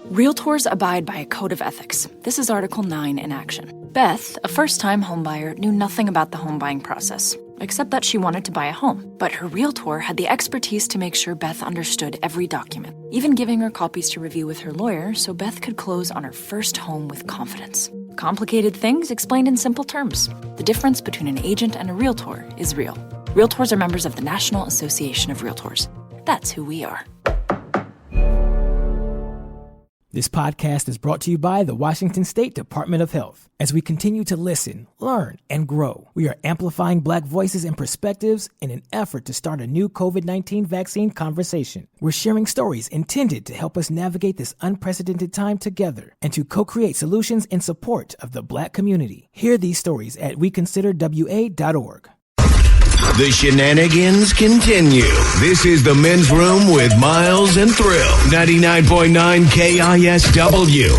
Realtors abide by a code of ethics. This is Article 9 in action. Beth, a first-time homebuyer, knew nothing about the home buying process, except that she wanted to buy a home. But her realtor had the expertise to make sure Beth understood every document, even giving her copies to review with her lawyer so Beth could close on her first home with confidence. Complicated things explained in simple terms. The difference between an agent and a realtor is real. Realtors are members of the National Association of Realtors. That's who we are. This podcast is brought to you by the Washington State Department of Health. As we continue to listen, learn, and grow, we are amplifying Black voices and perspectives in an effort to start a new COVID-19 vaccine conversation. We're sharing stories intended to help us navigate this unprecedented time together and to co-create solutions in support of the Black community. Hear these stories at weconsiderwa.org. The shenanigans continue. This is the Men's Room with Miles and Thrill. 99.9 KISW.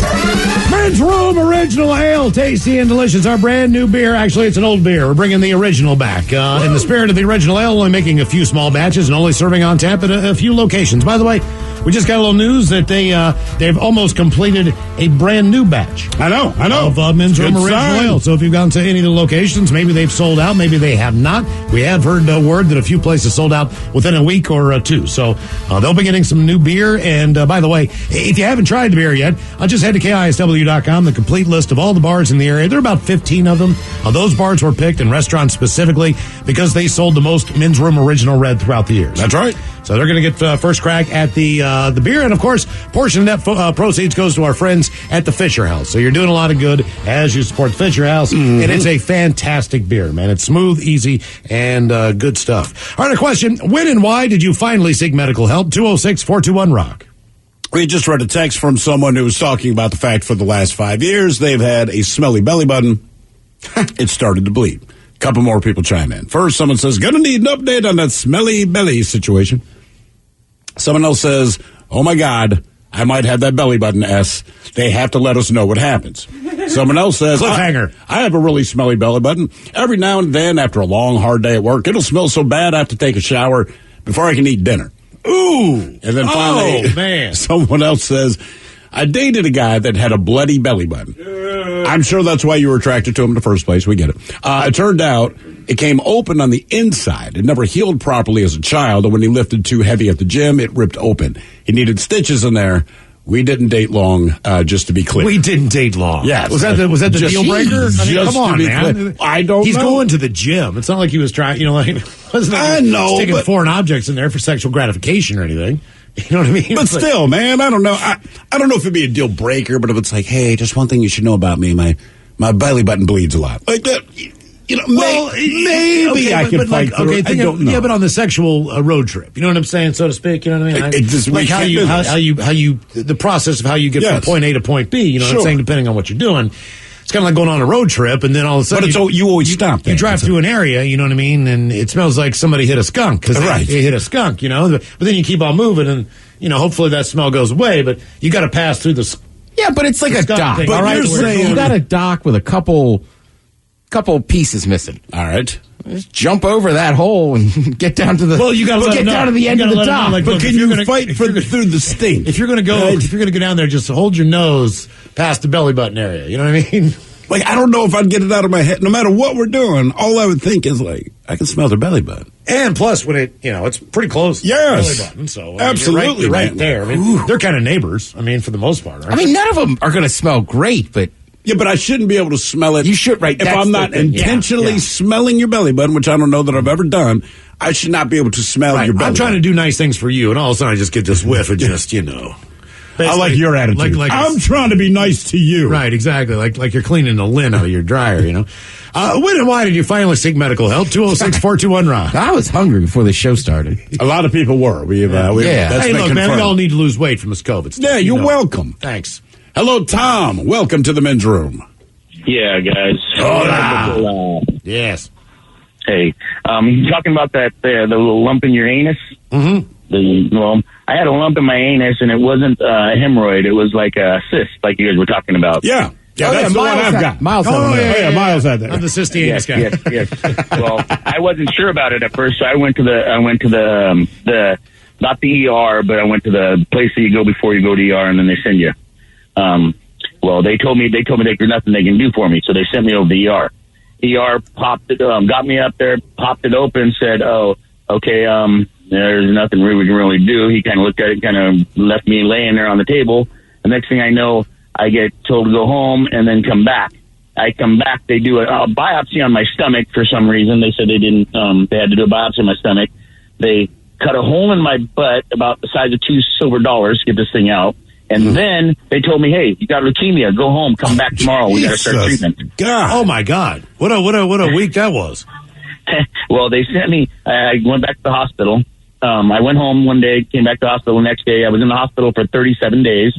Men's Room Original Ale. Tasty and delicious. Our brand new beer. Actually, it's an old beer. We're bringing the original back. In the spirit of the original ale, only making a few small batches and only serving on tap at a few locations. By the way, we just got a little news that they've almost completed a brand new batch. I know. Of Men's Room Original Ale. So if you've gone to any of the locations, maybe they've sold out, maybe they have not. We have heard word that a few places sold out within a week or two. So they'll be getting some new beer. And by the way, if you haven't tried the beer yet, just head to KISW.com, the complete list of all the bars in the area. There are about 15 of them. Those bars were picked, and restaurants specifically, because they sold the most Men's Room Original Red throughout the years. That's right. So they're going to get first crack at the beer. And, of course, portion of that proceeds goes to our friends at the Fisher House. So you're doing a lot of good as you support the Fisher House. Mm-hmm. And it's a fantastic beer, man. It's smooth, easy, and good stuff. All right, a question. When and why did you finally seek medical help? 206-421-ROCK. We just read a text from someone who was talking about the fact for the last 5 years they've had a smelly belly button. It started to bleed. A couple more people chime in. First, someone says, gonna need an update on that smelly belly situation. Someone else says, oh my God, I might have that belly button S. They have to let us know what happens. Someone else says, cliffhanger. I have a really smelly belly button. Every now and then, after a long, hard day at work, it'll smell so bad I have to take a shower before I can eat dinner. Ooh. And then finally, man. Someone else says, I dated a guy that had a bloody belly button. I'm sure that's why you were attracted to him in the first place. We get it. It turned out it came open on the inside. It never healed properly as a child, and when he lifted too heavy at the gym, it ripped open. He needed stitches in there. We didn't date long, just to be clear. We didn't date long. Yes. Was that the deal breaker? I mean, come on, man. Clear. I don't He's know. going to the gym. It's not like he was trying, wasn't like I know, sticking foreign objects in there for sexual gratification or anything. You know what I mean? But still, man, I don't know. I don't know if it'd be a deal breaker, but if it's like, hey, just one thing you should know about me, my belly button bleeds a lot. Like that. Maybe I can fight through it. I don't know. Yeah, but on the sexual road trip, you know what I'm saying, so to speak. You know what I mean? The process of how you get from point A to point B. You know what I'm saying? Depending on what you're doing, it's kind of like going on a road trip, and then all of a sudden, you always stop. You drive through an area, you know what I mean, and it smells like somebody hit a skunk because they hit a skunk, But then you keep on moving, and hopefully that smell goes away. But you got to pass through the. Yeah, but it's like a dock. But all right, you're saying you got a dock with a couple pieces missing. All right. Just jump over that hole and get down to the. Well, you got to get down to the end of the dock. But can you fight through the stink? If you're going to go down there, just hold your nose past the belly button area. You know what I mean? Like, I don't know if I'd get it out of my head. No matter what we're doing, all I would think is like, I can smell their belly button. And plus, when it's pretty close. Yes. To the belly button. So absolutely, you're right there. I mean, they're kind of neighbors. I mean, for the most part. I mean, none of them are going to smell great, but. Yeah, but I shouldn't be able to smell it. You should, right? If I'm not intentionally smelling your belly button, which I don't know that I've ever done, I should not be able to smell your belly button. I'm trying to do nice things for you, and all of a sudden I just get this whiff of just, I like your attitude. I'm trying to be nice to you. Right, exactly. Like you're cleaning the lint out of your dryer, When and why did you finally seek medical help? 206-421-ROCK. I was hungry before the show started. A lot of people were. Hey, look, man, we all need to lose weight from this COVID stuff. Yeah, you're welcome. Thanks. Hello, Tom. Welcome to the Men's Room. Yeah, guys. Hola. Yes. Hey, you talking about the little lump in your anus? Mm-hmm. I had a lump in my anus, and it wasn't a hemorrhoid. It was like a cyst, like you guys were talking about. Yeah. Yeah, that's the one I've got. Miles had that. I'm the cysty anus guy. Yes. Well, I wasn't sure about it at first, so I went to the not the ER, but I went to the place that you go before you go to ER, and then they send you. Well, they told me there's nothing they can do for me, so they sent me over to the ER. ER popped it, got me up there, popped it open, said, "Oh, okay, there's nothing we can really do." He kind of looked at it, kind of left me laying there on the table. The next thing I know, I get told to go home and then come back. I come back, they do a biopsy on my stomach for some reason. They said they had to do a biopsy on my stomach. They cut a hole in my butt about the size of $2 silver to get this thing out. And then they told me, "Hey, you got leukemia. Go home. Come back tomorrow. We got to start treatment." God. Oh my God! What a week that was. Well, they sent me. I went back to the hospital. I went home one day, came back to the hospital the next day. I was in the hospital for 37 days.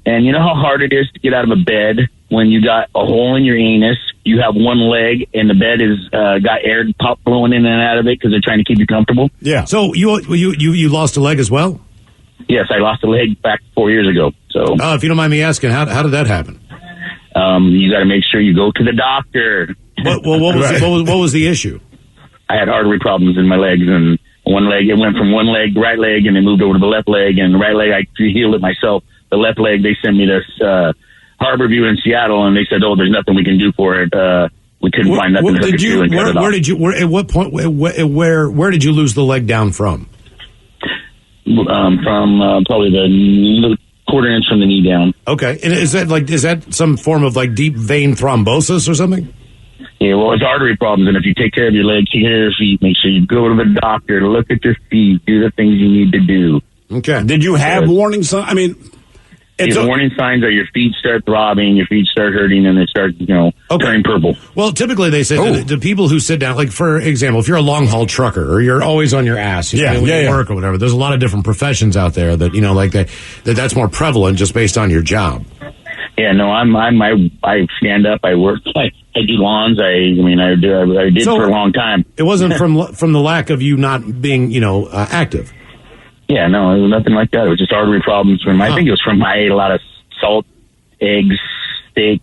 And you know how hard it is to get out of a bed when you got a hole in your anus, you have one leg, and the bed is got air blowing in and out of it because they're trying to keep you comfortable. Yeah. So you lost a leg as well? Yes, I lost a leg back 4 years ago. So, if you don't mind me asking, how did that happen? You got to make sure you go to the doctor. What was the issue? I had artery problems in my legs, and one leg, it went from one leg, right leg, and it moved over to the left leg, and the right leg, I healed it myself. The left leg, they sent me to Harborview in Seattle, and they said, "Oh, there's nothing we can do for it. We couldn't find nothing to do." Where did you? At what point? Where did you lose the leg down from? From probably the quarter inch from the knee down. Okay, and is that some form of like deep vein thrombosis or something? Yeah, well, it's artery problems, and if you take care of your legs, take care of your feet, make sure you go to the doctor, look at your feet, do the things you need to do. Okay. Did you have warning signs? I mean, the warning signs are your feet start throbbing, your feet start hurting, and they start, turning purple. Well, typically they say that the people who sit down, like for example, if you're a long haul trucker or you're always on your ass, when you work or whatever, there's a lot of different professions out there that that's more prevalent just based on your job. Yeah, no, I stand up, I work, I do lawns, I did for a long time. It wasn't from the lack of you not being, active. Yeah, no, it was nothing like that. It was just artery problems I think it was from I ate a lot of salt, eggs, steak,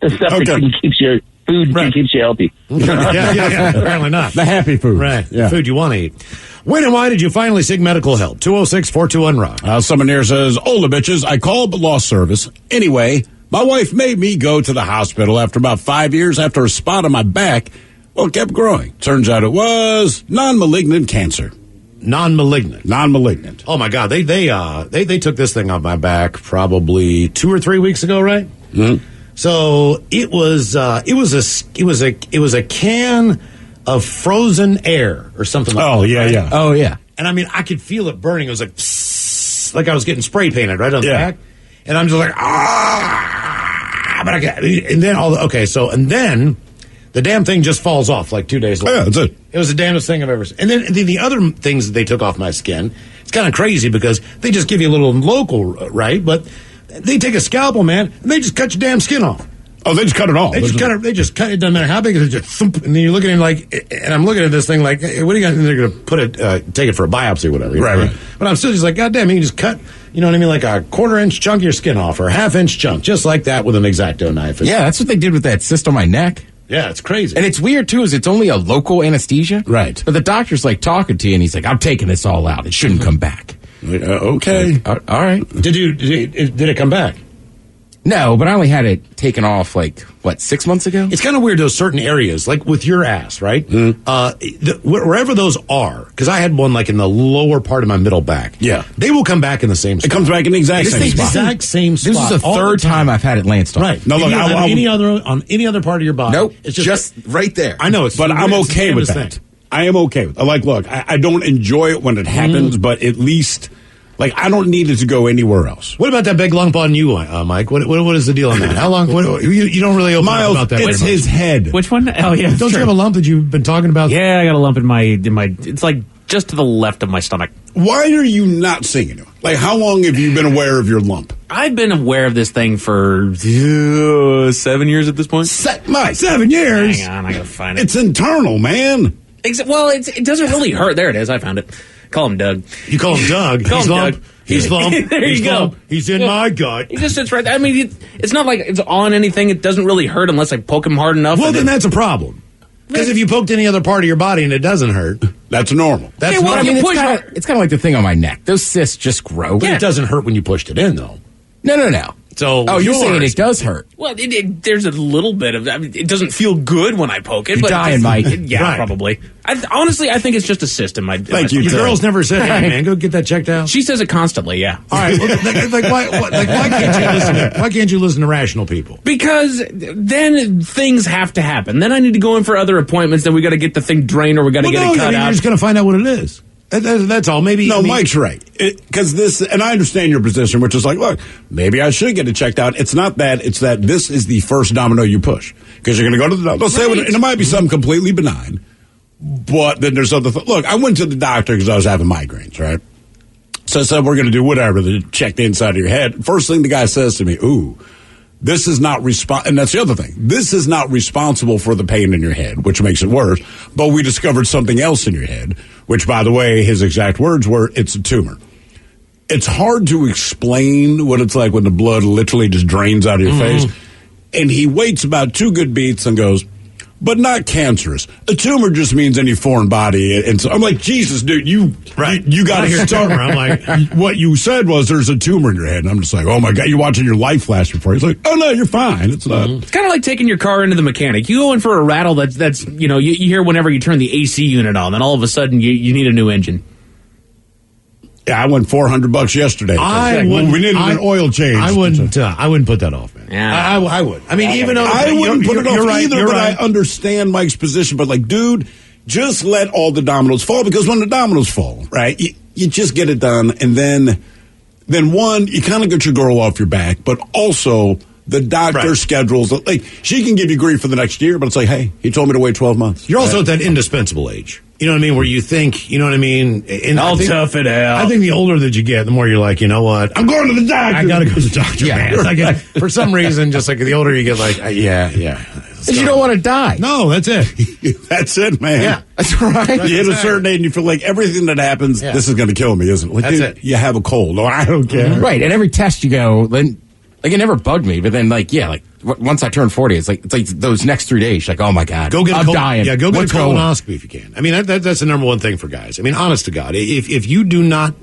the stuff that keeps your food keeps you healthy. Yeah. Apparently not. The happy food. Right. Yeah. The food you want to eat. When and why did you finally seek medical help? 206-421-ROCK. Someone here says, "Older bitches, I called but lost service. Anyway, my wife made me go to the hospital after about 5 years after a spot on my back, it kept growing. Turns out it was non-malignant cancer." Non-malignant. Oh my God, they took this thing off my back probably 2 or 3 weeks ago, right? Mm-hmm. So it was a can of frozen air or something like that. Yeah. Oh yeah. And I mean, I could feel it burning. It was like I was getting spray painted right on the back, and I'm just like but I got, and then and then the damn thing just falls off like 2 days later. Yeah, that's it. It was the damnedest thing I've ever seen. And then the other things that they took off my skin, it's kind of crazy because they just give you a little local, right? But they take a scalpel, man, and they just cut your damn skin off. Oh, they just cut it off. They just cut it. It doesn't matter how big it is. Just thump, and then you're looking at him like, and I'm looking at this thing like, hey, what are you going to? They're going to put it, take it for a biopsy or whatever. Right. But I'm still just like, God damn, you can just cut, you know what I mean, like a quarter-inch chunk of your skin off or a half-inch chunk, just like that with an X-Acto knife. Yeah, that's what they did with that cyst on my neck. Yeah, it's crazy. And it's weird, too, is it's only a local anesthesia. Right. But the doctor's, like, talking to you, and he's like, I'm taking this all out. It shouldn't come back. Okay. All right. Did it come back? No, but I only had it taken off, 6 months ago? It's kind of weird, those certain areas, like with your ass, right? Wherever those are, because I had one, in the lower part of my middle back. Yeah. They will come back in the same spot. It comes back in the exact same spot. Exact same spot. This is the third time I've had it lanced on. Right. No, look, on any other part of your body. Nope. It's just right there. I know. But I'm okay with that. I am okay with it. Look, I don't enjoy it when it happens, but at least... I don't need it to go anywhere else. What about that big lump on you, Mike? What is the deal on that? How long? You don't really open up about that. It's his head. Which one? Oh, yeah. Don't you have a lump that you've been talking about? Yeah, I got a lump in my. It's just to the left of my stomach. Why are you not singing it? How long have you been aware of your lump? I've been aware of this thing for 7 years at this point. 7 years? Hang on, I gotta find it. It's internal, man. It doesn't really hurt. There it is. I found it. Call him Doug. You call him Doug? Call him Doug. He's lump. There you go. He's in my gut. He just sits right there. I mean, it's not like it's on anything. It doesn't really hurt unless I poke him hard enough. Well, then that's a problem. Because if you poked any other part of your body and it doesn't hurt, that's normal. That's yeah, well, normal. I mean, it's kind of like the thing on my neck. Those cysts just grow. But it doesn't hurt when you pushed it in, though. No. So, you're saying it does hurt? Well, there's a little bit of. I mean, it doesn't feel good when I poke it. You're but dying, Mike. Yeah, Right. Probably. Honestly, I think it's just a cyst in my. Thank you. Your girl's never said, "Hey, man, go get that checked out." She says it constantly. Yeah. All right. Well, why can't you listen to rational people? Because then things have to happen. Then I need to go in for other appointments. Then we got to get the thing drained, or we got to get it cut out. You're just going to find out what it is. That's all. Maybe. Mike's right. Because this, and I understand your position, which is like, look, maybe I should get it checked out. It's not that. It's that this is the first domino you push. Because you're going to go to the doctor. They'll say, and it might be something completely benign. But then there's other look, I went to the doctor because I was having migraines, right? So I said, we're going to do whatever to check the inside of your head. First thing the guy says to me, this is not and that's the other thing. This is not responsible for the pain in your head, which makes it worse. But we discovered something else in your head, which, by the way, his exact words were, it's a tumor. It's hard to explain what it's like when the blood literally just drains out of your face. And he waits about 2 good beats and goes, but not cancerous. A tumor just means any foreign body. And so I'm like, Jesus, dude, you got to hear tumor. I'm like, what you said was there's a tumor in your head. And I'm just like, oh my God, you're watching your life flash before. He's like, oh no, you're fine. It's not. It's kind of like taking your car into the mechanic. You go in for a rattle that's you hear whenever you turn the AC unit on, then all of a sudden you need a new engine. Yeah, I went $400 yesterday. We needed an oil change. I wouldn't put that off, man. Yeah. I would. I mean, even though I wouldn't put it off either, but right. I understand Mike's position. But like, dude, just let all the dominoes fall, because when the dominoes fall, right, you just get it done, and then one, you kind of get your girl off your back, but also the doctor schedules, like, she can give you grief for the next year, but it's like, hey, he told me to wait 12 months. You're also at that indispensable age. You know what I mean? Where you think, you know what I mean? And I'll tough it out. I think the older that you get, the more you're like, you know what? I'm going to the doctor. I got to go to the doctor, man. It's like, for some reason, just like the older you get, like, yeah. Because you don't want to die. No, that's it. That's it, man. Yeah, that's right. You hit a certain age and you feel like everything that happens, this is going to kill me, isn't it? Like, that's dude, it. you have a cold. No, I don't care. Right, and every test you go, then, like, it never bugged me, but then, like, once I turned 40, it's like those next 3 days, like, oh my God, I'm dying. Yeah, go get What's a colonoscopy if you can. I mean, that's the number one thing for guys. I mean, honest to God, if you do not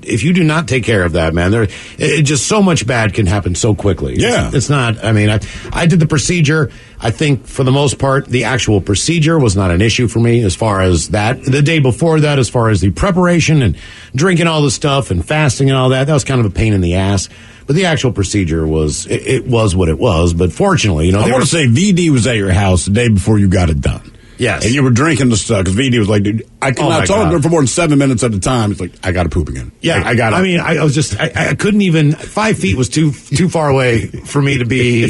take care of that, man, just so much bad can happen so quickly. Yeah, it's not. I mean, I did the procedure. I think for the most part, the actual procedure was not an issue for me as far as that. The day before that, as far as the preparation and drinking all the stuff and fasting and all that was kind of a pain in the ass. But the actual procedure was what it was. But fortunately, I want to say VD was at your house the day before you got it done. Yes. And you were drinking the stuff, because VD was like, dude, I cannot talk to her for more than 7 minutes at a time. It's like, I got to poop again. Yeah, I got it. I mean, I couldn't even, 5 feet was too far away for me to be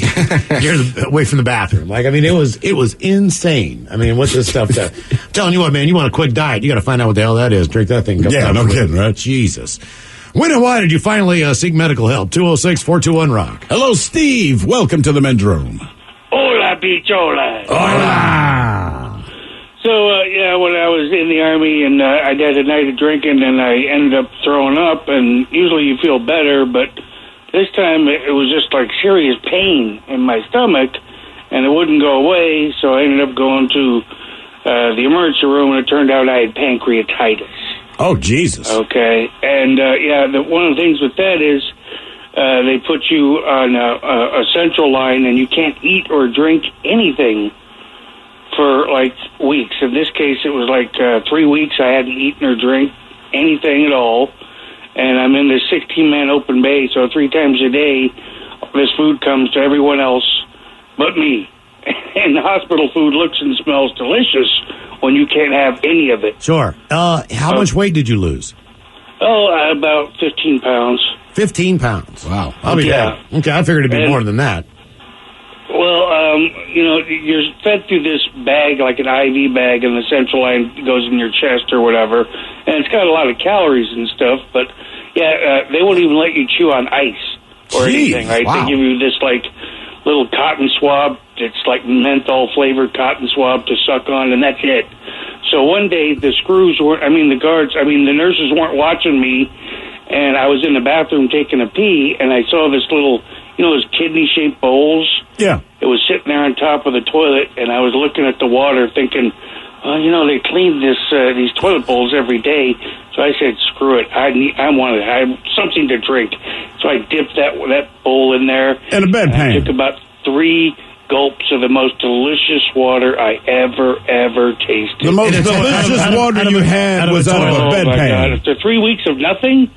away from the bathroom. Like, I mean, it was insane. I mean, what's this stuff that, I'm telling you what, man, you want a quick diet, you got to find out what the hell that is. Drink that thing. Yeah, no kidding, right? Jesus. When and why did you finally seek medical help? 206-421-ROCK. Hello, Steve. Welcome to the men's room. Hola, bichola. Hola. So, when I was in the Army and I had a night of drinking and I ended up throwing up, and usually you feel better, but this time it was just like serious pain in my stomach, and it wouldn't go away, so I ended up going to the emergency room, and it turned out I had pancreatitis. Oh, Jesus. Okay. And, one of the things with that is they put you on a central line, and you can't eat or drink anything for, like, weeks. In this case, it was like 3 weeks I hadn't eaten or drank anything at all. And I'm in this 16-man open bay, so 3 times a day this food comes to everyone else but me. And the hospital food looks and smells delicious when you can't have any of it. Sure. How much weight did you lose? About 15 pounds. 15 pounds. Wow. I'll be Yeah. Okay, I figured it'd be more than that. Well, you're fed through this bag, like an IV bag, and the central line goes in your chest or whatever, and it's got a lot of calories and stuff, but, they won't even let you chew on ice or anything, right? Wow. They give you this, like, little cotton swab. It's like menthol-flavored cotton swab to suck on, and that's it. So one day, the nurses weren't watching me, and I was in the bathroom taking a pee, and I saw this little those kidney-shaped bowls. Yeah. It was sitting there on top of the toilet, and I was looking at the water thinking, they clean these toilet bowls every day. So I said, screw it. I wanted something to drink. So I dipped that bowl in there. And a bedpan. I took about 3 gulps of the most delicious water I ever tasted. The most delicious water you had was out of a bedpan. Oh, my God. After 3 weeks of nothing,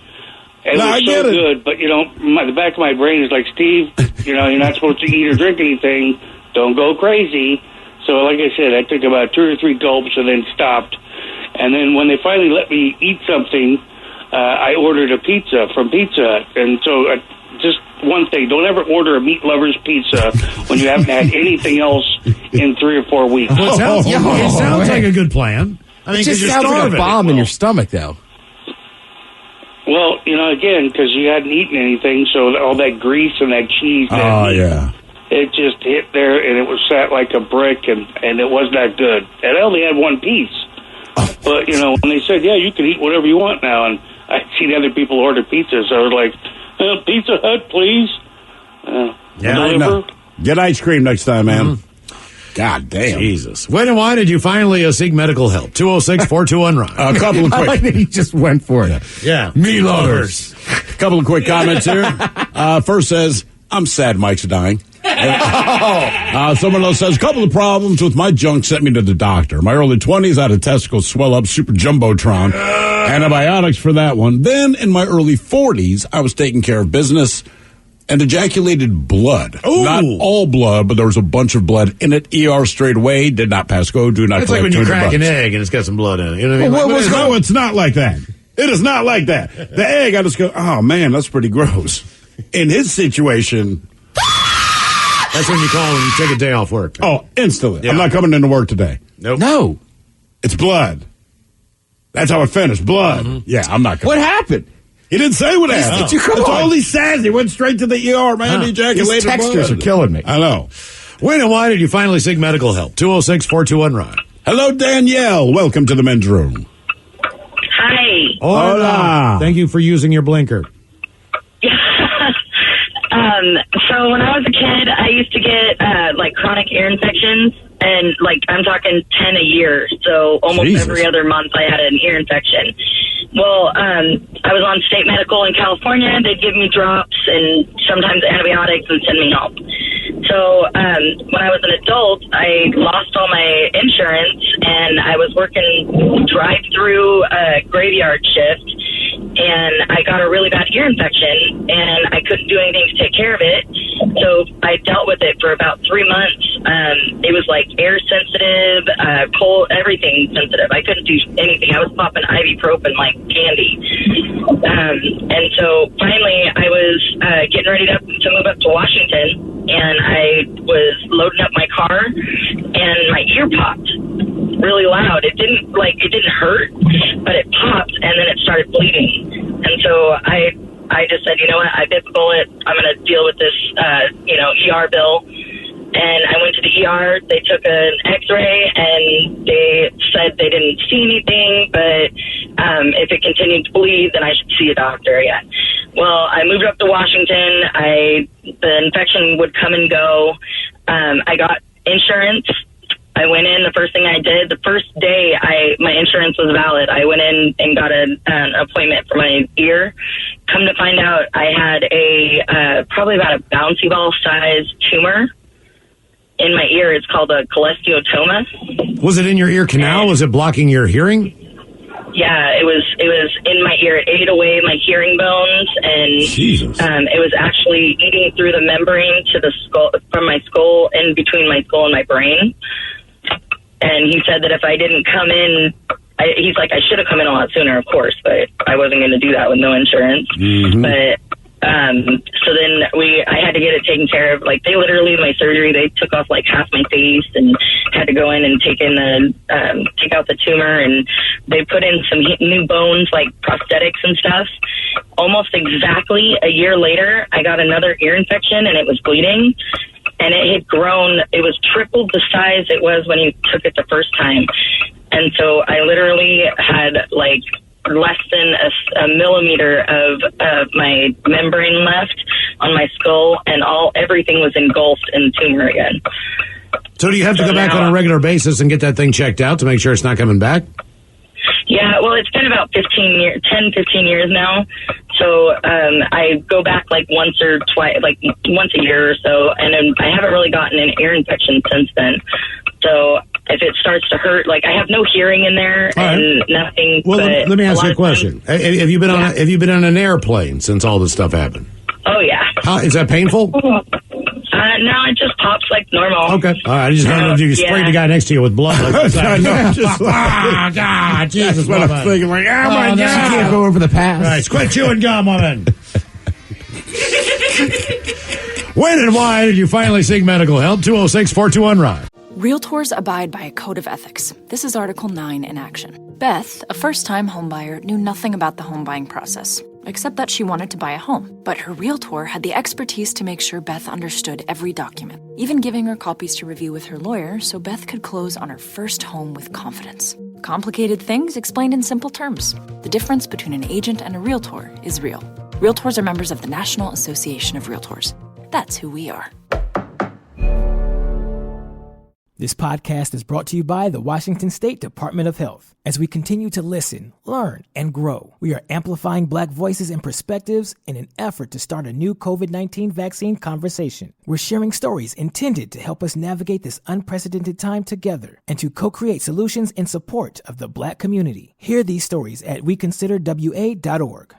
it was so good. But, the back of my brain is like, Steve, you're not supposed to eat or drink anything. Don't go crazy. So, like I said, I took about 2 or 3 gulps and then stopped. And then when they finally let me eat something, I ordered a pizza from Pizza Hut. And so just one thing, don't ever order a meat lover's pizza when you haven't had anything else in 3 or 4 weeks. Well, it sounds like a good plan. I mean, it just sounds like a bomb in your stomach, though. Well, again, because you hadn't eaten anything, so all that grease and that cheese. It just hit there, and it was sat like a brick, and it was not good. And I only had one piece. But, when they said, yeah, you can eat whatever you want now, and I'd seen other people order pizza, so I was like, Pizza Hut, please. Get ice cream next time, man. Mm-hmm. God damn. Jesus. When and why did you finally seek medical help? 206-421-RON. A couple of quick. I like that he just went for it. Yeah. Me lovers. A couple of quick comments here. First says, I'm sad Mike's dying. Someone else says, a couple of problems with my junk sent me to the doctor. My early 20s, I had a testicle swell up, super jumbotron. Antibiotics for that one. Then in my early 40s, I was taking care of business and ejaculated blood. Ooh. Not all blood, but there was a bunch of blood in it. ER straight away. Did not pass go. Do not. It's like when you crack an egg and it's got some blood in it. You know what I mean? No, it's not like that. It is not like that. The egg, I just go, oh man, that's pretty gross. In his situation, that's when you call and you take a day off work. Oh, instantly. Yeah. I'm not coming into work today. Nope. No. It's blood. That's how it finished. Blood. Mm-hmm. Yeah, I'm not coming. What happened? He didn't say what happened. That's all he says. He went straight to the ER, man. He ejaculated These textures blood. are killing me. I know. When and why did you finally seek medical help? 206-421-RON. Hello, Danielle. Welcome to the men's room. Hi. Hola. Thank you for using your blinker. So when I was a kid, I used to get chronic ear infections, and I'm talking 10 a year. So almost every other month I had an ear infection. Well, I was on state medical in California. They'd give me drops and sometimes antibiotics and send me home. So when I was an adult, I lost all my insurance, and I was working drive-through graveyard shift. And I got a really bad ear infection, and I couldn't do anything to take care of it. So I dealt with it for about 3 months. It was like air sensitive, cold, everything sensitive. I couldn't do anything. I was popping ibuprofen like candy. And so finally I was getting ready to move up to Washington, and I was loading up my car, and my ear popped really loud. It didn't hurt, but it popped, and then it started bleeding. And so I just said, you know what, I bit the bullet. I'm going to deal with this, ER bill. And I went to the ER. They took an X-ray, and they said they didn't see anything, but if it continued to bleed, then I should see a doctor again. Well, I moved up to Washington. The infection would come and go. I got insurance. I went in. The first thing I did, the first day my insurance was valid, I went in and got an appointment for my ear. Come to find out, I had a probably about a bouncy ball sized tumor in my ear. It's called a cholesteatoma. Was it in your ear canal? Was it blocking your hearing? Yeah, it was in my ear. It ate away my hearing bones, and it was actually eating through the membrane to the skull, from my skull, in between my skull and my brain. And he said that if I didn't come in, he's like, I should have come in a lot sooner, of course, but I wasn't going to do that with no insurance. Mm-hmm. But so then I had to get it taken care of. Like, they literally, my surgery, they took off like half my face and had to go in and take out the tumor, and they put in some new bones, like prosthetics and stuff. Almost exactly a year later, I got another ear infection, and it was bleeding. And it had grown. It was tripled the size it was when he took it the first time. And so I literally had, like, less than a millimeter of my membrane left on my skull, and everything was engulfed in tumor again. So do you have to go back on a regular basis and get that thing checked out to make sure it's not coming back? Yeah, well, it's been about 10, 15 years now. So I go back like once or twice, like once a year or so, and then I haven't really gotten an ear infection since then. So if it starts to hurt, like I have no hearing in there and nothing. Well, let me ask you a question. Have you been on an airplane since all this stuff happened? Oh yeah. Is that painful? No, it just pops like normal. Okay. All right. I just don't know if you sprayed the guy next to you with blood. Like Oh, God. Jesus. That's what I'm thinking. Like, oh, my God. You can't go over the past. All right. Quit chewing gum, woman. When and why did you finally seek medical help? 206-421-ROCK. Realtors abide by a code of ethics. This is Article 9 in action. Beth, a first-time homebuyer, knew nothing about the home buying process, except that she wanted to buy a home. But her realtor had the expertise to make sure Beth understood every document, even giving her copies to review with her lawyer so Beth could close on her first home with confidence. Complicated things explained in simple terms. The difference between an agent and a realtor is real. Realtors are members of the National Association of Realtors. That's who we are. This podcast is brought to you by the Washington State Department of Health. As we continue to listen, learn, and grow, we are amplifying Black voices and perspectives in an effort to start a new COVID-19 vaccine conversation. We're sharing stories intended to help us navigate this unprecedented time together and to co-create solutions in support of the Black community. Hear these stories at weconsiderwa.org.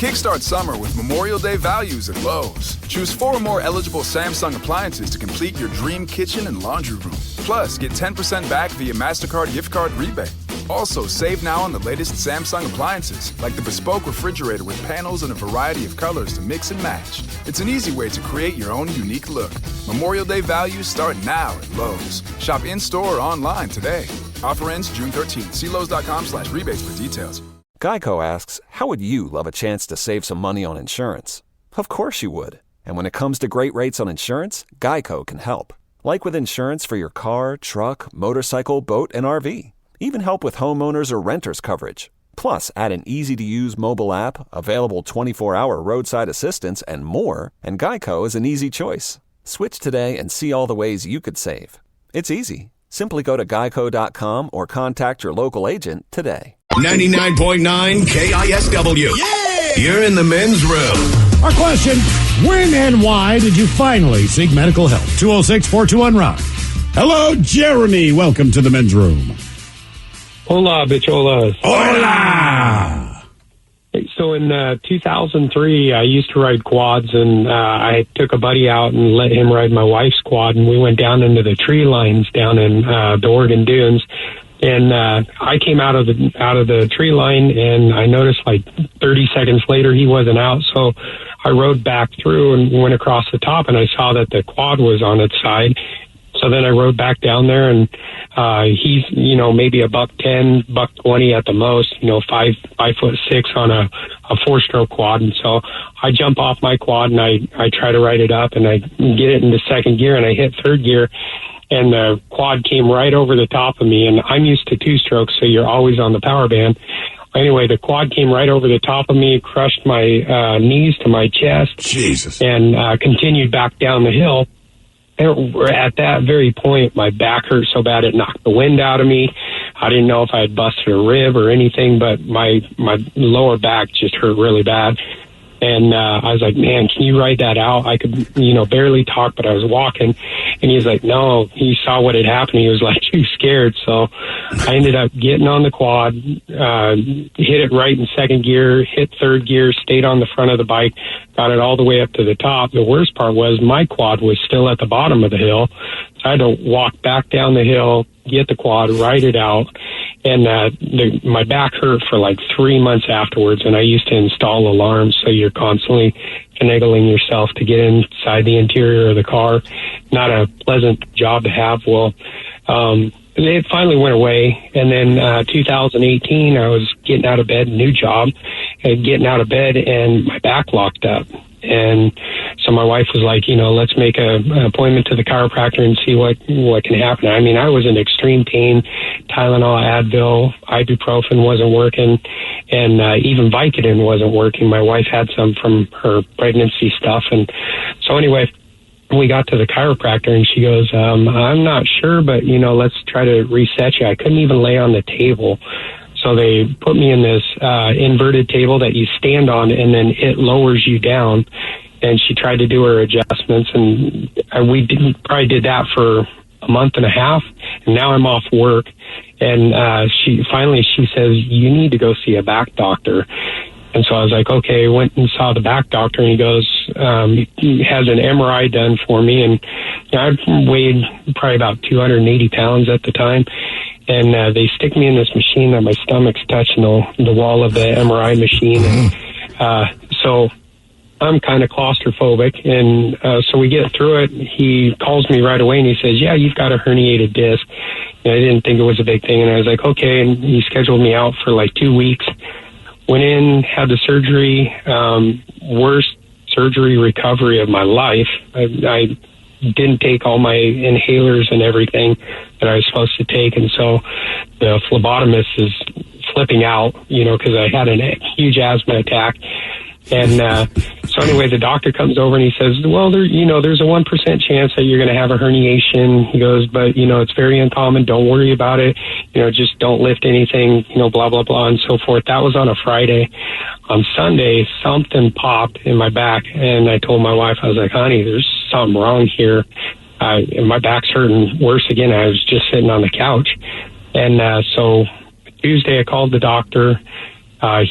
Kickstart summer with Memorial Day values at Lowe's. Choose 4 or more eligible Samsung appliances to complete your dream kitchen and laundry room. Plus, get 10% back via MasterCard gift card rebate. Also, save now on the latest Samsung appliances, like the bespoke refrigerator with panels in a variety of colors to mix and match. It's an easy way to create your own unique look. Memorial Day values start now at Lowe's. Shop in-store or online today. Offer ends June 13th. See Lowe's.com/rebates for details. Geico asks, how would you love a chance to save some money on insurance? Of course you would. And when it comes to great rates on insurance, Geico can help. Like with insurance for your car, truck, motorcycle, boat, and RV. Even help with homeowners or renters coverage. Plus, add an easy-to-use mobile app, available 24-hour roadside assistance, and more, and Geico is an easy choice. Switch today and see all the ways you could save. It's easy. Simply go to geico.com or contact your local agent today. 99.9 KISW. Yeah! You're in the men's room. Our question, when and why did you finally seek medical help? 206-421-ROCK. Hello, Jeremy. Welcome to the men's room. Hola, bicholas. Hola! So in 2003, I used to ride quads, and I took a buddy out and let him ride my wife's quad, and we went down into the tree lines down in the Oregon Dunes. And I came out of the tree line, and I noticed like 30 seconds later he wasn't out. So I rode back through and went across the top, and I saw that the quad was on its side. So then I rode back down there, and he's, maybe $110, $120 at the most, 5'6" on a 4-stroke quad. And so I jump off my quad and I try to ride it up, and I get it into second gear, and I hit third gear. And the quad came right over the top of me, and I'm used to 2-strokes, so you're always on the power band. Anyway, the quad came right over the top of me, crushed my knees to my chest, Jesus, and continued back down the hill. At that very point, my back hurt so bad it knocked the wind out of me. I didn't know if I had busted a rib or anything, but my lower back just hurt really bad. And I was like, man, can you write that out? I could, barely talk, but I was walking. And he was like, no, he saw what had happened. He was like too scared. So I ended up getting on the quad, hit it right in second gear, hit third gear, stayed on the front of the bike, got it all the way up to the top. The worst part was my quad was still at the bottom of the hill. So I had to walk back down the hill, get the quad, ride it out. And my back hurt for like 3 months afterwards, and I used to install alarms, so you're constantly finagling yourself to get inside the interior of the car. Not a pleasant job to have. Well, it finally went away, and then 2018, I was getting out of bed, new job, and getting out of bed, and my back locked up. And So my wife was like, let's make an appointment to the chiropractor and see what can happen. I mean, I was in extreme pain. Tylenol, Advil, ibuprofen wasn't working, and even Vicodin wasn't working. My wife had some from her pregnancy stuff. And so anyway, we got to the chiropractor and she goes, I'm not sure, but let's try to reset you. I couldn't even lay on the table. So they put me in this inverted table that you stand on, and then it lowers you down. And she tried to do her adjustments, and we probably did that for a month and a half. And now I'm off work. And she says, you need to go see a back doctor. And so I was like, okay, went and saw the back doctor, and he goes, he has an MRI done for me. And I weighed probably about 280 pounds at the time. And they stick me in this machine that my stomach's touching the wall of the MRI machine. And, so I'm kind of claustrophobic. And so we get through it. He calls me right away and he says, yeah, you've got a herniated disc. And I didn't think it was a big thing. And I was like, okay. And he scheduled me out for like 2 weeks. Went in, had the surgery, worst surgery recovery of my life. I didn't take all my inhalers and everything that I was supposed to take. And so the phlebotomist is flipping out, because I had a huge asthma attack. And so anyway, the doctor comes over and he says, well, there's a 1% chance that you're going to have a herniation. He goes, but, it's very uncommon. Don't worry about it. Just don't lift anything, blah, blah, blah, and so forth. That was on a Friday. On Sunday, something popped in my back. And I told my wife, I was like, honey, there's something wrong here. And my back's hurting worse again. I was just sitting on the couch. And so Tuesday, I called the doctor.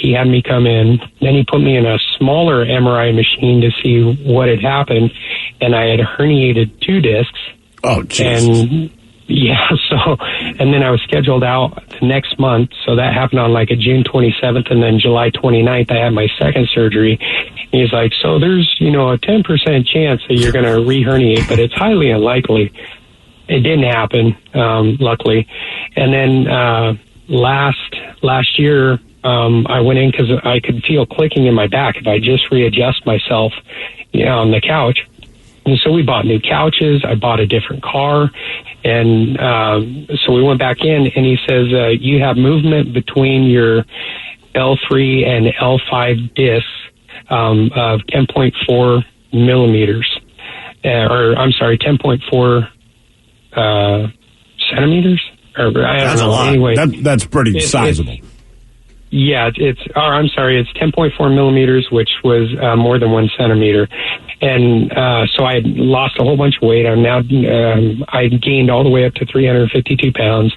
He had me come in. Then he put me in a smaller MRI machine to see what had happened. And I had herniated 2 discs. Oh, Jesus. And and then I was scheduled out the next month. So that happened on like a June 27th, and then July 29th, I had my second surgery. And he's like, so there's, a 10% chance that you're going to re-herniate, but it's highly unlikely. It didn't happen, luckily. And then last year, I went in because I could feel clicking in my back if I just readjust myself, on the couch. And so we bought new couches. I bought a different car. And so we went back in, and he says, you have movement between your L3 and L5 discs of 10.4 millimeters. Or, I'm sorry, 10.4 centimeters? That's a lot. Anyway, that's pretty sizable. It's 10.4 millimeters, which was more than 1 centimeter. And so I lost a whole bunch of weight. I'm now, I gained all the way up to 352 pounds.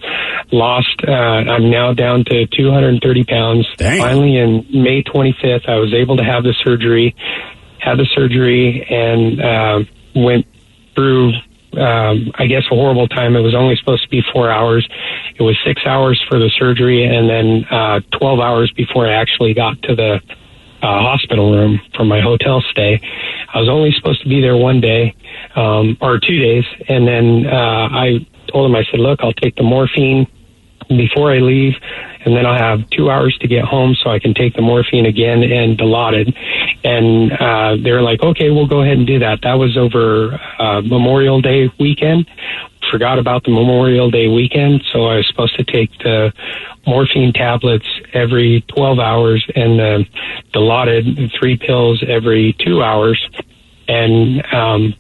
I'm now down to 230 pounds. Dang. Finally, in May 25th, I was able to have the surgery, and went through, I guess, a horrible time. It was only supposed to be 4 hours. It was 6 hours for the surgery, and then 12 hours before I actually got to the hospital room for my hotel stay. I was only supposed to be there 1 day, or 2 days, and then I told him, I said, look, I'll take the morphine before I leave, and then I'll have 2 hours to get home so I can take the morphine again and Dilaudid. And they were like, okay, we'll go ahead and do that. That was over Memorial Day weekend. Forgot about the Memorial Day weekend, so I was supposed to take the morphine tablets every 12 hours and the Dilaudid 3 pills every 2 hours. And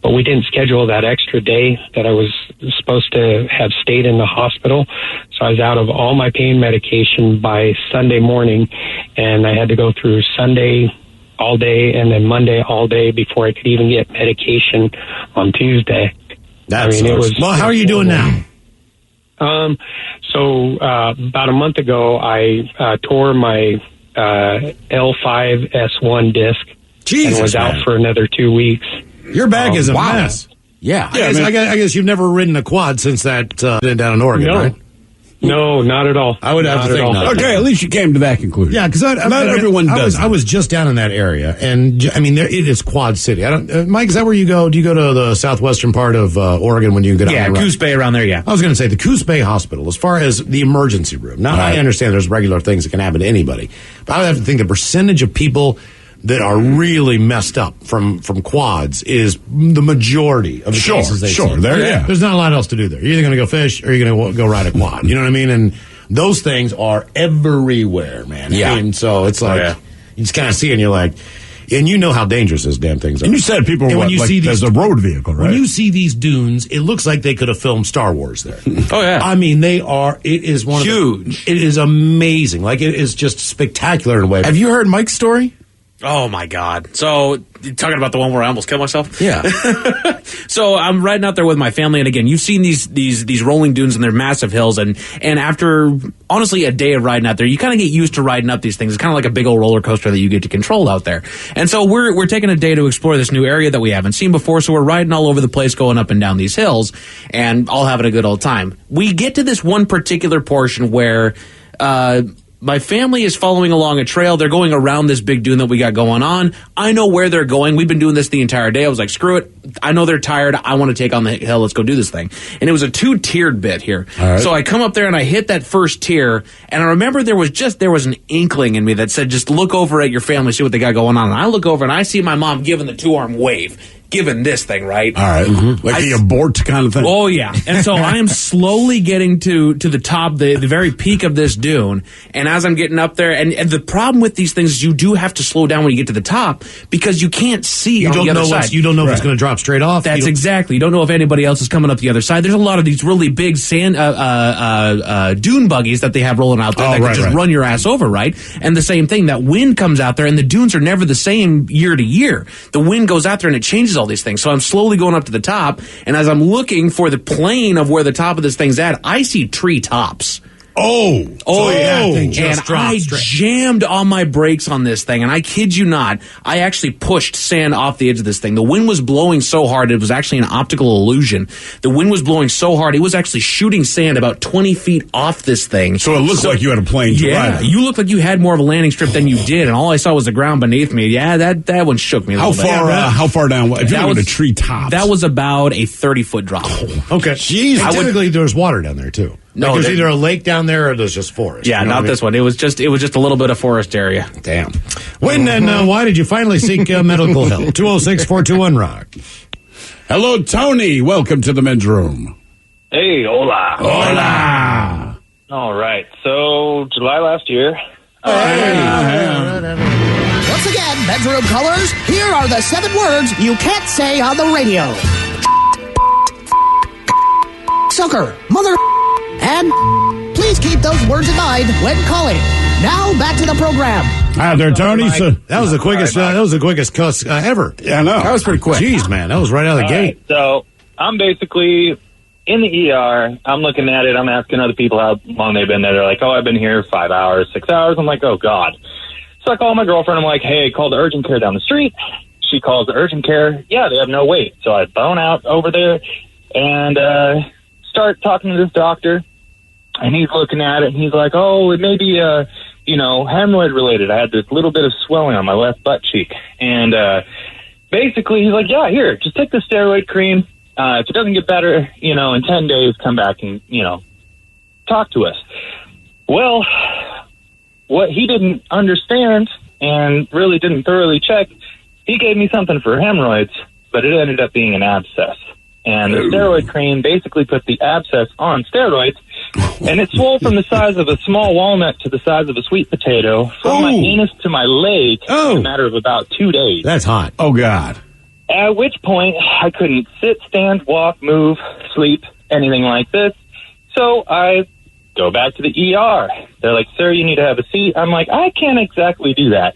but we didn't schedule that extra day that I was supposed to have stayed in the hospital. So I was out of all my pain medication by Sunday morning, and I had to go through Sunday all day and then Monday all day before I could even get medication on Tuesday. How are you doing now? So about a month ago, I tore my L5S1 disc. Jesus, and was man. out for another 2 weeks. Your back is a mess. Yeah. I guess you've never ridden a quad since that down in Oregon, right? No, not at all. I would have to think not. Okay, at least you came to that conclusion. Yeah, because not everyone does. I was just down in that area, and I mean, it is Quad City. I don't, Mike, is that where you go? Do you go to the southwestern part of Oregon when you get out? Yeah, Coos Bay around there. Yeah, I was going to say the Coos Bay Hospital. As far as the emergency room, now I understand there's regular things that can happen to anybody, but I would have to think the percentage of people that are really messed up from quads is the majority of the cases they've seen. There's not a lot else to do there. You're either going to go fish or you're going to go ride a quad. You know what I mean? And those things are everywhere, man. Yeah. I mean, so it's like you just kind of see it and you're like, and you know how dangerous those damn things are. And you said people were there's a road vehicle, right? When you see these dunes, it looks like they could have filmed Star Wars there. Oh, yeah. I mean, it is one huge. It is amazing. Like, it is just spectacular in a way. Have you heard Mike's story? Oh, my God. So, you're talking about the one where I almost killed myself? Yeah. So, I'm riding out there with my family, and again, you've seen these rolling dunes, and they're massive hills, and after, honestly, a day of riding out there, you kind of get used to riding up these things. It's kind of like a big old roller coaster that you get to control out there. And so, we're taking a day to explore this new area that we haven't seen before, so we're riding all over the place, going up and down these hills, and all having a good old time. We get to this one particular portion where, my family is following along a trail. They're going around this big dune that we got going on. I know where they're going. We've been doing this the entire day. I was like, screw it. I know they're tired. I want to take on the hill. Let's go do this thing. And it was a 2-tiered bit here. Right. So I come up there and I hit that first tier. And I remember there was an inkling in me that said, just look over at your family, see what they got going on. And I look over and I see my mom giving the 2-arm wave. Given this thing, right? All right. Mm-hmm. Like the abort kind of thing? Oh, yeah. And so I am slowly getting to the top, the very peak of this dune. And as I'm getting up there, and the problem with these things is you do have to slow down when you get to the top because you can't see on the other side. You don't know if it's going to drop straight off. That's exactly. You don't know if anybody else is coming up the other side. There's a lot of these really big sand dune buggies that they have rolling out there that can just run your ass over, right? And the same thing, that wind comes out there, and the dunes are never the same year to year. The wind goes out there, and it changes all these things. So I'm slowly going up to the top, and as I'm looking for the plane of where the top of this thing's at, I see tree tops. Oh, yeah. And I jammed on my brakes on this thing, and I kid you not, I actually pushed sand off the edge of this thing. The wind was blowing so hard, it was actually an optical illusion. The wind was blowing so hard, it was actually shooting sand about 20 feet off this thing. So it looked like you had a plane to ride on. You looked like you had more of a landing strip than you did, and all I saw was the ground beneath me. Yeah, that one shook me a little bit. How far down? If you were at a tree top? That was about a 30-foot drop. Okay. Jeez. Typically, there's water down there, too. No, there's either a lake down there or there's just forest. Yeah, not this one. It was just a little bit of forest area. Damn. When and why did you finally seek medical help? 206-421-ROCK. Hello, Tony. Welcome to the men's room. Hey, hola. Hola. All right. So, July last year. Once again, bedroom colors, here are the 7 words you can't say on the radio. Sucker, mother, and please keep those words in mind when calling. Now back to the program. Hi there, Tony. That was the quickest. That was the quickest cuss ever. Yeah, I know. That was pretty quick. Jeez, man, that was right out of the gate. Right, so I'm basically in the ER. I'm looking at it. I'm asking other people how long they've been there. They're like, "Oh, I've been here 5 hours, 6 hours." I'm like, "Oh God." So I call my girlfriend. I'm like, "Hey, call the urgent care down the street." She calls the urgent care. Yeah, they have no wait. So I phone out over there and start talking to this doctor. And he's looking at it, and he's like, "Oh, it may be, hemorrhoid related. I had this little bit of swelling on my left butt cheek." And basically, he's like, "Yeah, here, just take the steroid cream. If it doesn't get better, in 10 days, come back and, talk to us." Well, what he didn't understand and really didn't thoroughly check, he gave me something for hemorrhoids, but it ended up being an abscess. And the steroid cream basically put the abscess on steroids, and it swelled from the size of a small walnut to the size of a sweet potato, from my anus to my leg in a matter of about 2 days. That's hot. Oh, God. At which point, I couldn't sit, stand, walk, move, sleep, anything like this. So I go back to the ER. They're like, "Sir, you need to have a seat." I'm like, "I can't exactly do that."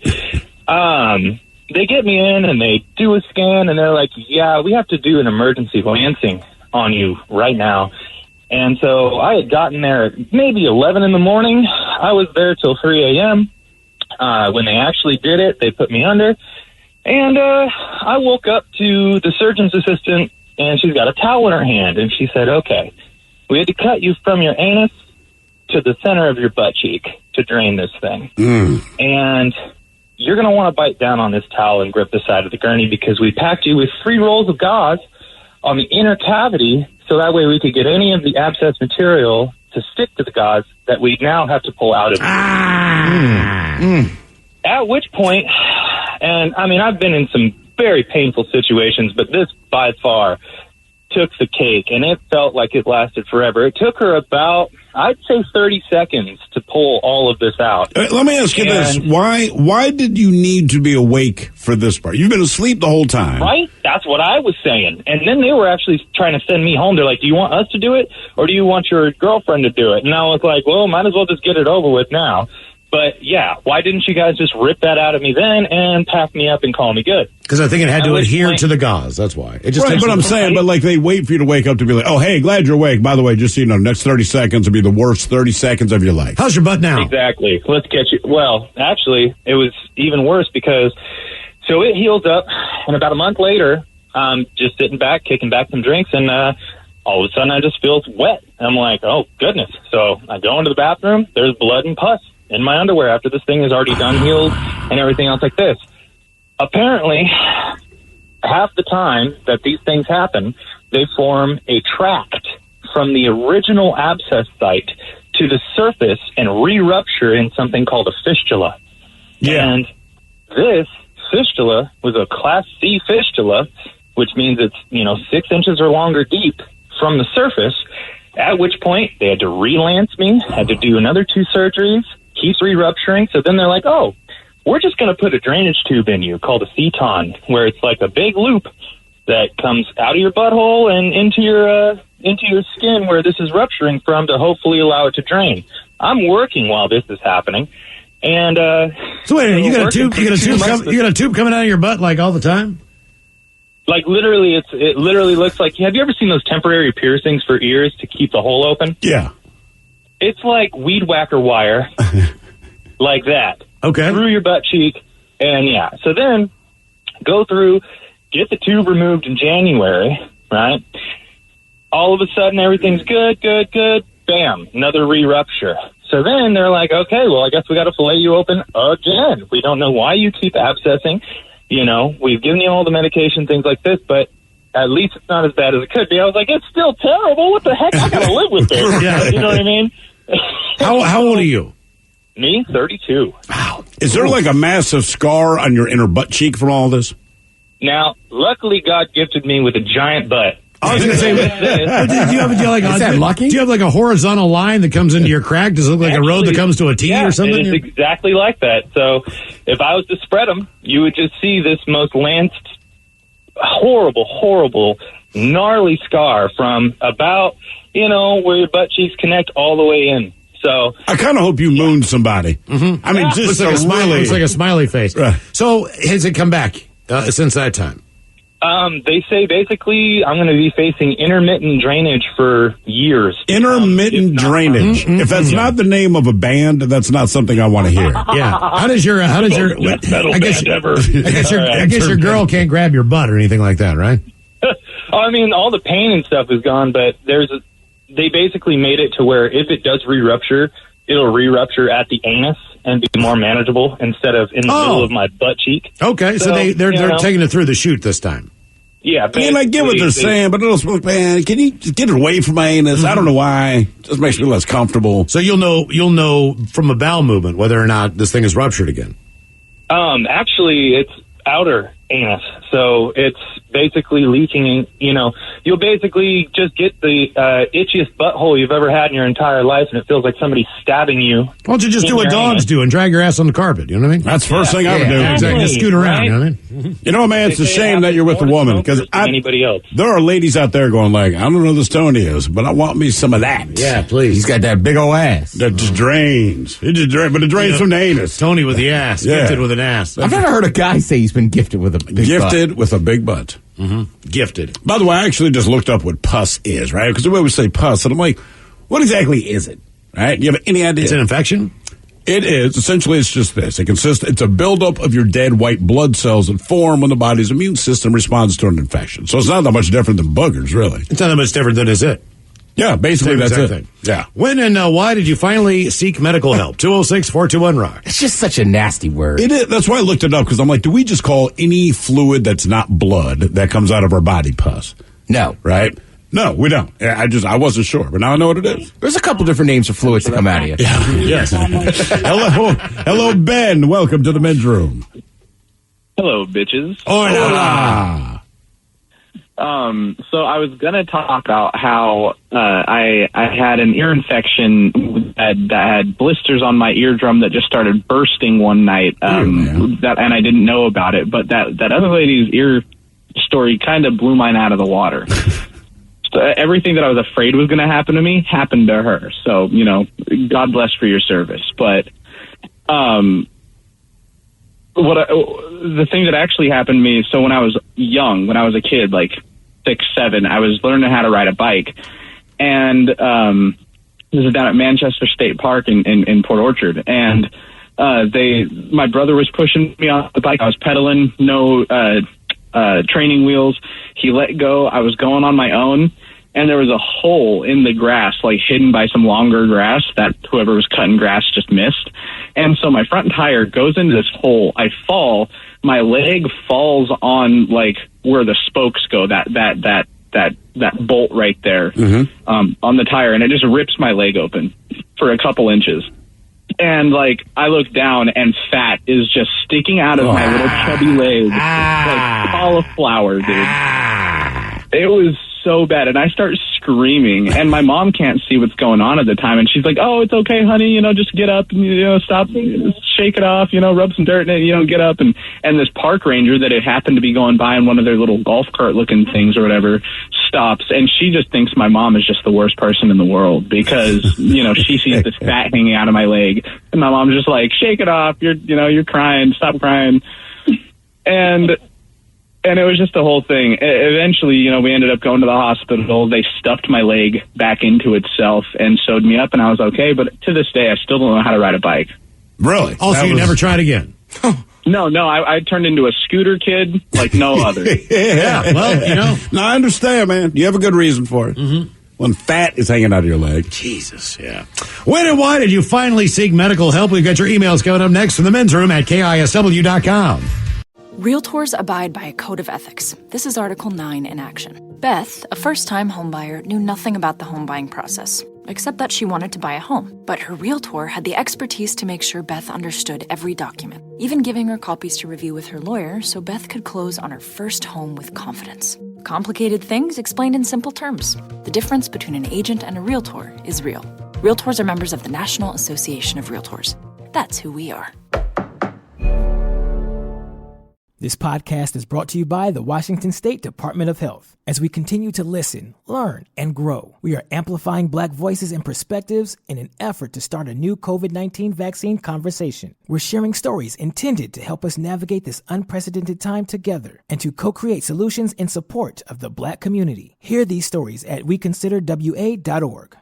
They get me in and they do a scan and they're like, "Yeah, we have to do an emergency lancing on you right now." And so I had gotten there at maybe 11 in the morning. I was there till 3 a.m. When they actually did it, they put me under. And I woke up to the surgeon's assistant, and she's got a towel in her hand. And she said, "Okay, we had to cut you from your anus to the center of your butt cheek to drain this thing. And you're going to want to bite down on this towel and grip the side of the gurney because we packed you with 3 rolls of gauze on the inner cavity so that way we could get any of the abscess material to stick to the gauze that we now have to pull out of you." At which point, And I mean, I've been in some very painful situations, but this by far took the cake, and it felt like it lasted forever. It took her about, I'd say, 30 seconds to pull all of this out. Let me ask you this. Why did you need to be awake for this part? You've been asleep the whole time. Right? That's what I was saying. And then they were actually trying to send me home. They're like, do you want us to do it, or do you want your girlfriend to do it? And I was like, well, might as well just get it over with now. But, yeah, why didn't you guys just rip that out of me then and pack me up and call me good? Because I think it had to adhere to the gauze. That's why. It just right, but I'm saying, but like they wait for you to wake up to be like, oh, hey, glad you're awake. By the way, just so you know, next 30 seconds will be the worst 30 seconds of your life. How's your butt now? Exactly. Let's get you. Well, actually, it was even worse because, so it heals up, and about a month later, just sitting back, kicking back some drinks, and all of a sudden I just feel wet. I'm like, oh, goodness. So I go into the bathroom, there's blood and pus in my underwear after this thing is already done, healed, and everything else like this. Apparently, half the time that these things happen, they form a tract from the original abscess site to the surface and re-rupture in something called a fistula. Yeah. And this fistula was a Class C fistula, which means it's, 6 inches or longer deep from the surface, at which point they had to relance me, had to do another 2 surgeries, keeps re-rupturing. So then they're like, oh, we're just going to put a drainage tube in you called a ceton, where it's like a big loop that comes out of your butthole and into your skin where this is rupturing from to hopefully allow it to drain. I'm working while this is happening. And so wait, you got a tube coming out of your butt like all the time? Like literally, it literally looks like, have you ever seen those temporary piercings for ears to keep the hole open? Yeah. It's like weed whacker wire, like that. Okay. Through your butt cheek, and yeah. So then, go through, get the tube removed in January, right? All of a sudden, everything's good. Bam, another re-rupture. So then they're like, okay, well, I guess we got to fillet you open again. We don't know why you keep abscessing. We've given you all the medication, things like this, but at least it's not as bad as it could be. I was like, it's still terrible. What the heck? I got to live with this. Yeah. You know what I mean? How old are you? Me, 32. Wow. Is there like a massive scar on your inner butt cheek from all this? Now, luckily, God gifted me with a giant butt. I was going to say, do you have like a horizontal line that comes into your crack? Does it look like a road that comes to a T or something? It's exactly like that. So if I was to spread them, you would just see this most lanced, horrible, gnarly scar from about, where your butt cheeks connect all the way in. So I kind of hope you mooned somebody. Mm-hmm. I mean, just looks like a smiley face. Right. So has it come back since that time? They say basically I'm going to be facing intermittent drainage for years. Intermittent drainage. Mm-hmm. If that's not the name of a band, that's not something I want to hear. Yeah. How does your I guess your girl can't grab your butt or anything like that, right? I mean, all the pain and stuff is gone, but they basically made it to where if it does re-rupture, it'll re-rupture at the anus and be more manageable instead of in the middle of my butt cheek. Okay, so they're taking it through the chute this time. Yeah, I mean, I get what they're saying, but it'll look, man, can you just get it away from my anus? I don't know why. It just makes me less comfortable. So you'll know from a bowel movement whether or not this thing is ruptured again. Actually, it's outer anus, so it's basically leaking. You'll basically just get the itchiest butthole you've ever had in your entire life, and it feels like somebody's stabbing you. Why don't you just do what dogs do and drag your ass on the carpet? You know what I mean? That's the first thing I would do. Exactly. Just scoot around. Right? You know what I mean? You know, man, it's a shame that you're with a woman because anybody else. There are ladies out there going like, I don't know who this Tony is, but I want me some of that. Yeah, please. He's got that big old ass. That just drains. It just drains, but it drains from the anus. Tony with the ass. Yeah. Gifted with an ass. I've never heard a guy say he's been gifted with a big butt. With a big butt. Mm-hmm. Gifted. By the way, I actually just looked up what pus is, right? Because we always say pus, and I'm like, what exactly is it? Right? You have any idea? It's an infection? It is. Essentially, it's just this. It's a buildup of your dead white blood cells that form when the body's immune system responds to an infection. So it's not that much different than boogers, really. It's not that much different than is it? Yeah, basically Same that's it. thing. Yeah. When and why did you finally seek medical help? 206-421-ROCK. It's just such a nasty word. It is. That's why I looked it up, because I'm like, do we just call any fluid that's not blood that comes out of our body pus? No. Right? No, we don't. I wasn't sure, but now I know what it is. There's a couple different names for fluids that come out of you. Yeah. Yes. Hello, Ben. Welcome to the men's room. Hello, bitches. Hola. So I was gonna talk about how I had an ear infection that had blisters on my eardrum that just started bursting one night. And I didn't know about it, but that other lady's ear story kind of blew mine out of the water. So everything that I was afraid was going to happen to me happened to her. So, God bless for your service. But the thing that actually happened to me, so when I was young, when I was a kid, like 6, 7, I was learning how to ride a bike. And this is down at Manchester State Park in Port Orchard. And my brother was pushing me on the bike. I was pedaling, no training wheels. He let go. I was going on my own, and there was a hole in the grass, like hidden by some longer grass that whoever was cutting grass just missed. And so my front tire goes into this hole. I fall. My leg falls on like where the spokes go. That bolt right there on the tire, and it just rips my leg open for a couple inches. And like I look down, and fat is just sticking out of my little chubby leg, like cauliflower, dude. It was so bad, and I start screaming, and my mom can't see what's going on at the time, and she's like, "Oh, it's okay, honey. Just get up and stop, shake it off. Rub some dirt in it. Get up." And this park ranger that it happened to be going by in one of their little golf cart looking things or whatever stops, and she just thinks my mom is just the worst person in the world because she sees this fat hanging out of my leg, and my mom's just like, "Shake it off. You're crying. Stop crying." And it was just the whole thing. Eventually, we ended up going to the hospital. They stuffed my leg back into itself and sewed me up, and I was okay. But to this day, I still don't know how to ride a bike. Really? Also, you never tried again? No, I turned into a scooter kid like no other. Yeah, well, No, I understand, man. You have a good reason for it. Mm-hmm. When fat is hanging out of your leg. Jesus, yeah. When and why did you finally seek medical help? We've got your emails coming up next from the men's room at KISW.com. Realtors abide by a code of ethics. This is Article 9 in action. Beth, a first-time homebuyer, knew nothing about the home buying process, except that she wanted to buy a home. But her realtor had the expertise to make sure Beth understood every document, even giving her copies to review with her lawyer so Beth could close on her first home with confidence. Complicated things explained in simple terms. The difference between an agent and a realtor is real. Realtors are members of the National Association of Realtors. That's who we are. This podcast is brought to you by the Washington State Department of Health. As we continue to listen, learn, and grow, we are amplifying Black voices and perspectives in an effort to start a new COVID-19 vaccine conversation. We're sharing stories intended to help us navigate this unprecedented time together and to co-create solutions in support of the Black community. Hear these stories at weconsiderwa.org.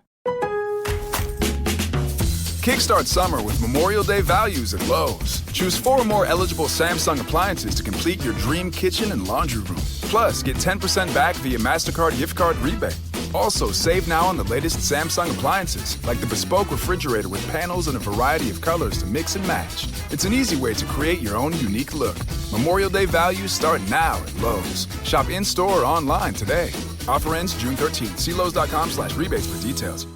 Kickstart summer with Memorial Day values at Lowe's. Choose 4 or more eligible Samsung appliances to complete your dream kitchen and laundry room. Plus, get 10% back via MasterCard gift card rebate. Also, save now on the latest Samsung appliances, like the bespoke refrigerator with panels in a variety of colors to mix and match. It's an easy way to create your own unique look. Memorial Day values start now at Lowe's. Shop in-store or online today. Offer ends June 13th. See Lowe's.com/rebates for details.